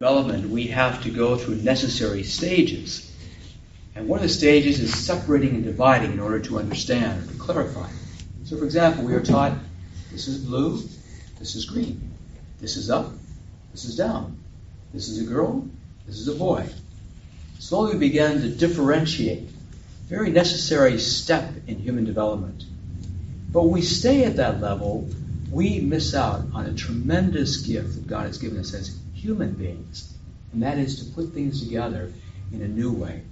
development, we have to go through necessary stages. And one of the stages is separating and dividing in order to understand or to clarify. So, for example, we are taught this is blue, this is green, this is up, this is down, this is a girl, this is a boy. Slowly we begin to differentiate. Very necessary step in human development. But when we stay at that level, we miss out on a tremendous gift that God has given us as human beings. And that is to put things together in a new way.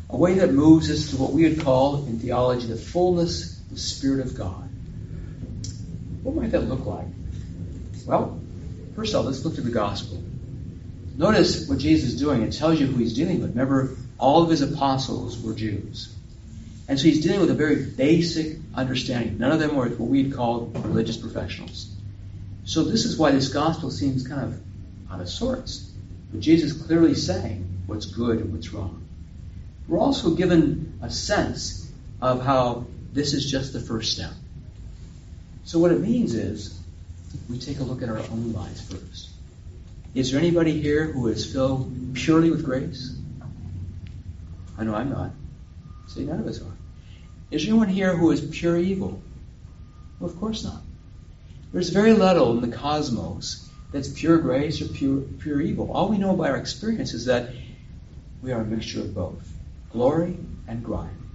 A way that moves us to what we would call in theology the fullness of the Spirit of God. What might that look like? Well, first of all, let's look at the gospel. Notice what Jesus is doing. It tells you who he's dealing with. Remember, all of his apostles were Jews. And so he's dealing with a very basic understanding. None of them were what we'd call religious professionals. So this is why this gospel seems kind of out of sorts. But Jesus is clearly saying what's good and what's wrong. We're also given a sense of how this is just the first step. So what it means is we take a look at our own lives first. Is there anybody here who is filled purely with grace? I know I'm not. See, none of us are. Is there anyone here who is pure evil? Well, of course not. There's very little in the cosmos that's pure grace or pure evil. All we know by our experience is that we are a mixture of both, glory and grime.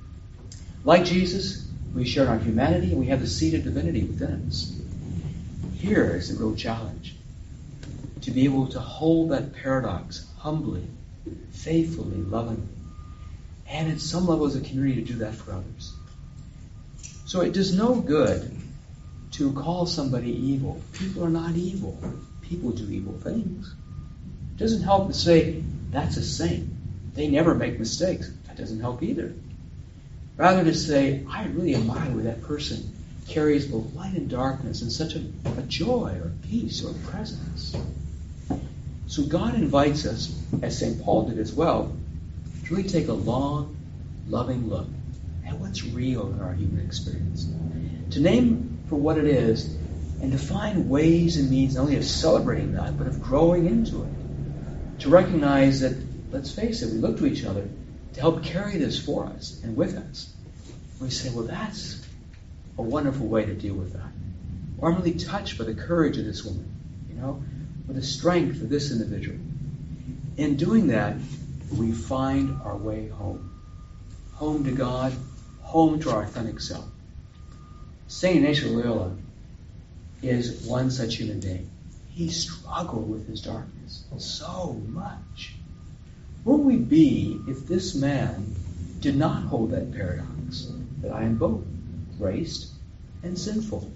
Like Jesus, we share in our humanity and we have the seed of divinity within us. Here is the real challenge. To be able to hold that paradox humbly, faithfully, lovingly. And at some level as a community to do that for others. So it does no good to call somebody evil. People are not evil. People do evil things. It doesn't help to say, that's a saint. They never make mistakes. That doesn't help either. Rather to say, I really admire where that person carries both light and darkness and such a joy or peace or presence. So God invites us, as St. Paul did as well, to really take a long, loving look at what's real in our human experience. To name for what it is and to find ways and means not only of celebrating that, but of growing into it. To recognize that, let's face it, we look to each other to help carry this for us and with us. We say, well, that's a wonderful way to deal with that. Or I'm really touched by the courage of this woman, or the strength of this individual. In doing that, we find our way home. Home to God, home to our authentic self. St. Ignatius of Loyola is one such human being. He struggled with his darkness so much. Where would we be if this man did not hold that paradox, that I am both graced and sinful?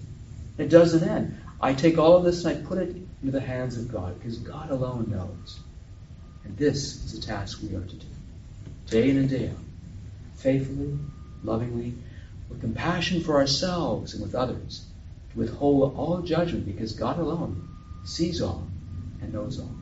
It doesn't end. I take all of this and I put it into the hands of God, because God alone knows. And this is a task we are to do, day in and day out, faithfully, lovingly, with compassion for ourselves and with others, to withhold all judgment, because God alone sees all and knows all.